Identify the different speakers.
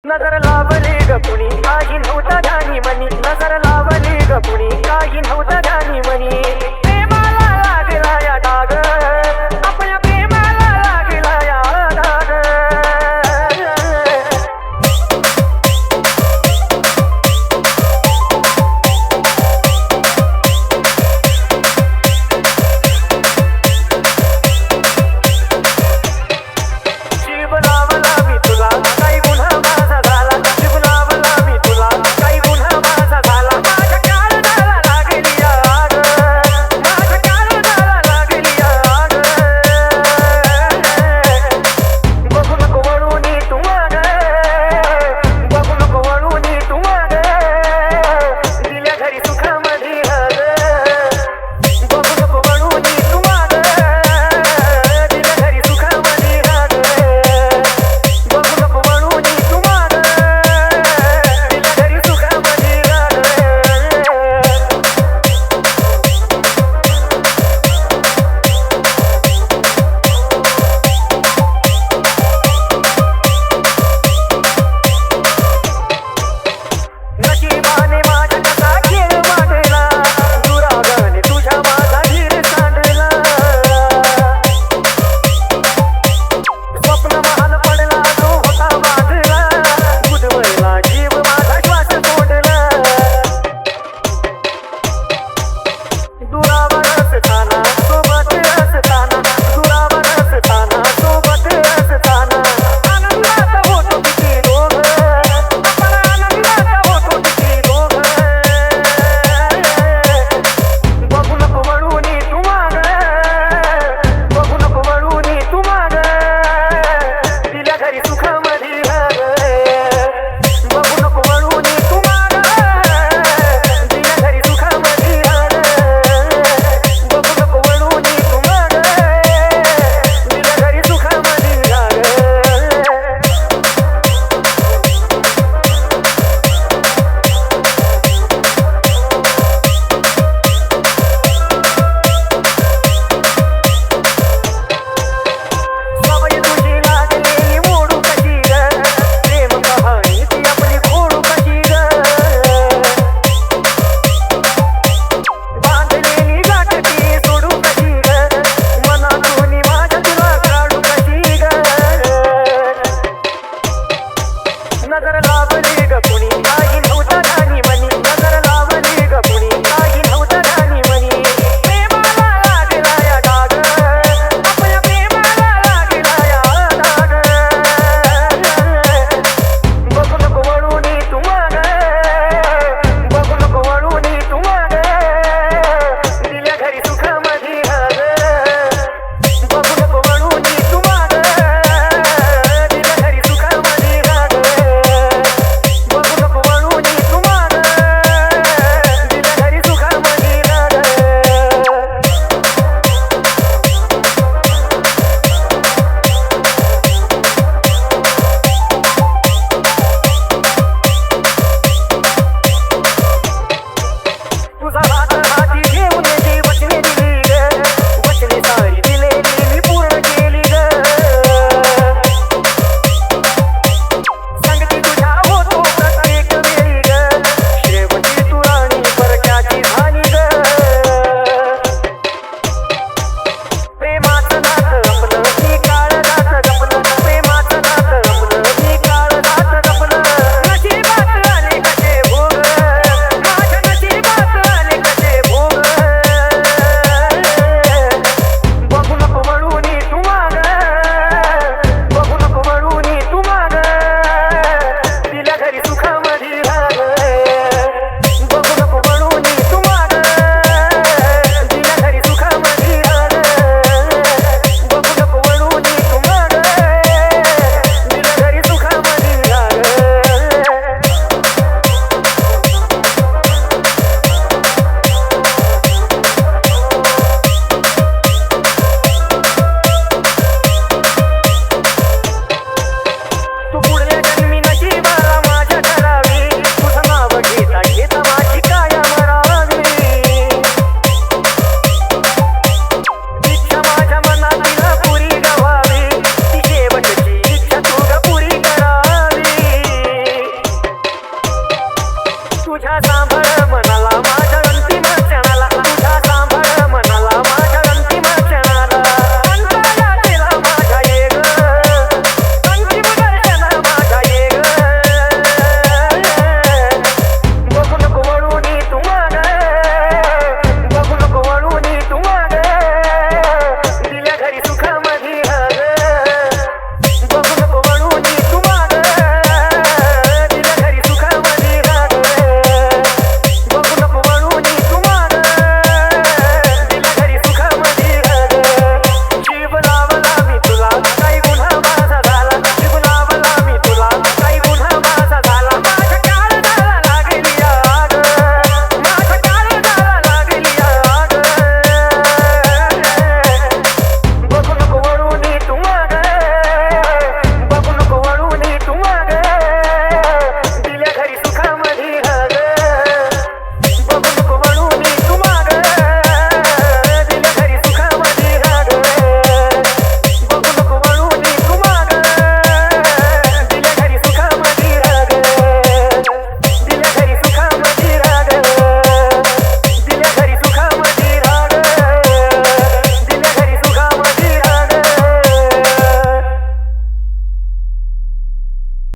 Speaker 1: नजर लावली ग कुणी काही नव्हता ध्यानी मनी नजर लावली ग कुणी काही नव्हता ध्यानी मनी प्रेमाला लागला या डाग आपल्या प्रेमाला लागला या डाग जीव लावला मी तुला काही गुन्हा माझा झाला जीव लावला मी तुला काही गुन्हा माझा झाला माझ्या काळजाला लागली आग माझ्या काळजाला लागली आग बघू नको वळूनी तू माग बघू नको वळूनी तू माग दिल्या घरी सुखामध्ये हग बघू नको वळूनी तू माग दिल्या घरी सुखामध्ये हग बघू नको वळूनी तू माग दिल्या घरी सुखामध्ये हग नशिबाने माझ्या कसा खेळ मांडला दुरागाने तुझ्या माझा धीर सांडला स्वप्न महाल पडला तो होता बांधला बुधवरला जीव माझा श्वास सोडला दुरावर असताना सोबत असताना दुरावर असताना सोबत असताना आनंदात होतो किती रोग आपण आनंदात होतो किती रोग बघू नको वळूनी तू माग बघू नको वळूनी तू माग दिल्या घरी सुखामध्ये हग बघू नको वळूनी तू माग दिल्या घरी सुखामध्ये हग बघू नको वळूनी तू माग दिल्या घरी सुखामध्ये हग सवय तुझी लागलेली मोडू कशी ग प्रेम कहाणी ती आपली खोडू कशी ग बांधलेली गाठ ती सोडू कशी ग मनातून माझ्या तुला काढू कशी ग नजर